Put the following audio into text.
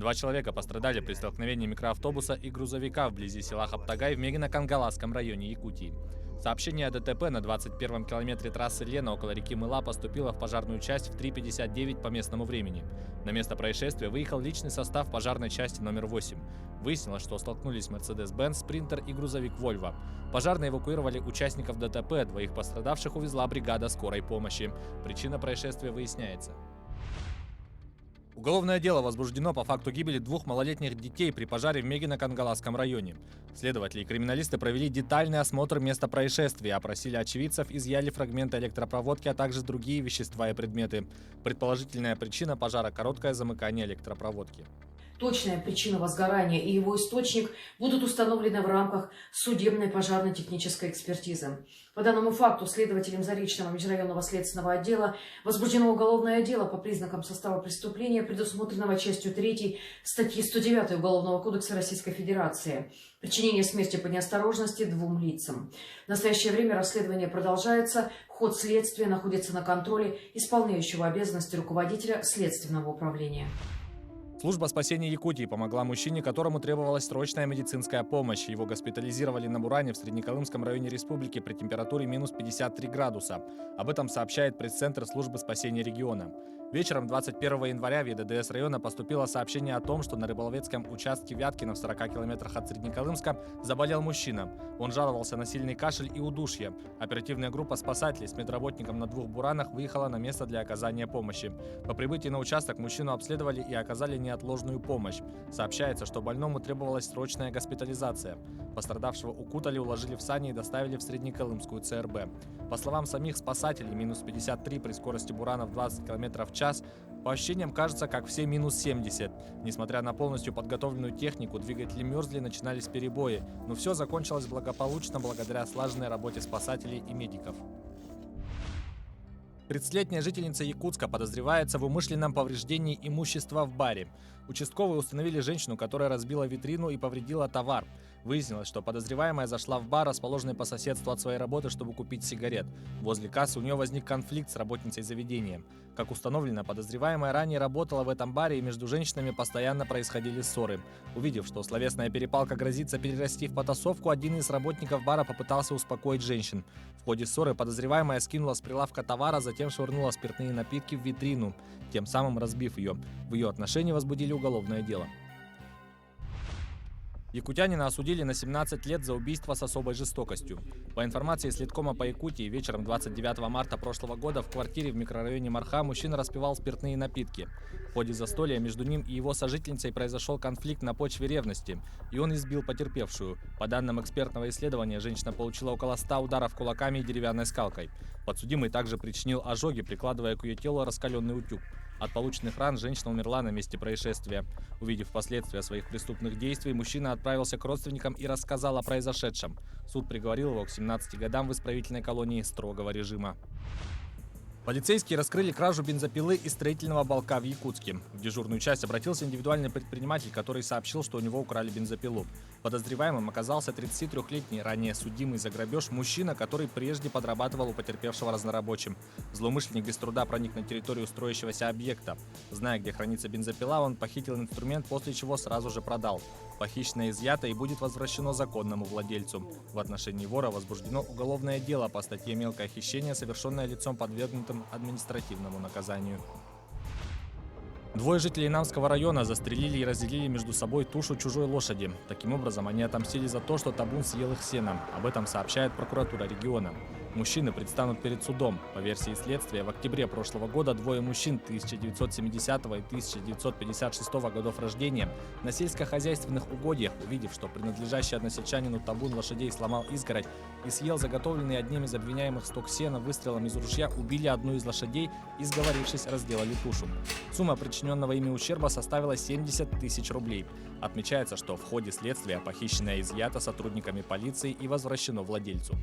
Два человека пострадали при столкновении микроавтобуса и грузовика вблизи села Хаптагай в Мегино-Кангаласском районе Якутии. Сообщение о ДТП на 21-м километре трассы Лена около реки Мыла поступило в пожарную часть в 3:59 по местному времени. На место происшествия выехал личный состав пожарной части номер 8. Выяснилось, что столкнулись Mercedes-Benz, Спринтер и грузовик Volvo. Пожарные эвакуировали участников ДТП, двоих пострадавших увезла бригада скорой помощи. Причина происшествия выясняется. Уголовное дело возбуждено по факту гибели двух малолетних детей при пожаре в Мегино-Кангаласском районе. Следователи и криминалисты провели детальный осмотр места происшествия, опросили очевидцев, изъяли фрагменты электропроводки, а также другие вещества и предметы. Предположительная причина пожара – короткое замыкание электропроводки. Точная причина возгорания и его источник будут установлены в рамках судебной пожарно-технической экспертизы. По данному факту следователям Заречного межрайонного следственного отдела возбуждено уголовное дело по признакам состава преступления, предусмотренного частью 3 статьи 109 Уголовного кодекса Российской Федерации. Причинение смерти по неосторожности 2 лицам. В настоящее время расследование продолжается. Ход следствия находится на контроле исполняющего обязанности руководителя следственного управления. Служба спасения Якутии помогла мужчине, которому требовалась срочная медицинская помощь. Его госпитализировали на Буране в Среднеколымском районе республики при температуре минус 53 градуса. Об этом сообщает пресс-центр службы спасения региона. Вечером 21 января в ЕДДС района поступило сообщение о том, что на рыболовецком участке Вяткино в 40 километрах от Среднеколымска заболел мужчина. Он жаловался на сильный кашель и удушье. Оперативная группа спасателей с медработником на 2 буранах выехала на место для оказания помощи. По прибытии на участок мужчину обследовали и оказали неотложную помощь. Сообщается, что больному требовалась срочная госпитализация. Пострадавшего укутали, уложили в сани и доставили в Среднеколымскую ЦРБ. По словам самих спасателей, минус 53 при скорости бурана в 20 км в час по ощущениям кажется, как все минус 70. Несмотря на полностью подготовленную технику, двигатели мерзли, начинались перебои, но все закончилось благополучно благодаря слаженной работе спасателей и медиков. 30-летняя жительница Якутска подозревается в умышленном повреждении имущества в баре. Участковые установили женщину, которая разбила витрину и повредила товар. Выяснилось, что подозреваемая зашла в бар, расположенный по соседству от своей работы, чтобы купить сигарет. Возле кассы у нее возник конфликт с работницей заведения. Как установлено, подозреваемая ранее работала в этом баре, и между женщинами постоянно происходили ссоры. Увидев, что словесная перепалка грозится перерасти в потасовку, один из работников бара попытался успокоить женщин. В ходе ссоры подозреваемая скинула с прилавка товара, затем швырнула спиртные напитки в витрину, тем самым разбив ее. В ее отношении возбудили уголовное дело. Якутянина осудили на 17 лет за убийство с особой жестокостью. По информации следкома по Якутии, вечером 29 марта прошлого года в квартире в микрорайоне Марха мужчина распивал спиртные напитки. В ходе застолья между ним и его сожительницей произошел конфликт на почве ревности, и он избил потерпевшую. По данным экспертного исследования, женщина получила около 100 ударов кулаками и деревянной скалкой. Подсудимый также причинил ожоги, прикладывая к ее телу раскаленный утюг. От полученных ран женщина умерла на месте происшествия. Увидев последствия своих преступных действий, мужчина отправился к родственникам и рассказал о произошедшем. Суд приговорил его к 17 годам в исправительной колонии строгого режима. Полицейские раскрыли кражу бензопилы из строительного балка в Якутске. В дежурную часть обратился индивидуальный предприниматель, который сообщил, что у него украли бензопилу. Подозреваемым оказался 33-летний, ранее судимый за грабеж, мужчина, который прежде подрабатывал у потерпевшего разнорабочим. Злоумышленник без труда проник на территорию строящегося объекта. Зная, где хранится бензопила, он похитил инструмент, после чего сразу же продал. Похищенное изъято и будет возвращено законному владельцу. В отношении вора возбуждено уголовное дело по статье «Мелкое хищение», совершенное лицом, подвергнутым административному наказанию. Двое жителей Намского района застрелили и разделили между собой тушу чужой лошади. Таким образом, они отомстили за то, что табун съел их сеном. Об этом сообщает прокуратура региона. Мужчины предстанут перед судом. По версии следствия, в октябре прошлого года двое мужчин 1970 и 1956 годов рождения на сельскохозяйственных угодьях, увидев, что принадлежащий односельчанину табун лошадей сломал изгородь и съел заготовленный одним из обвиняемых сток сена, выстрелом из ружья убили одну из лошадей и, сговорившись, разделали тушу. Сумма причиненного ими ущерба составила 70 тысяч рублей. Отмечается, что в ходе следствия похищенное изъято сотрудниками полиции и возвращено владельцу.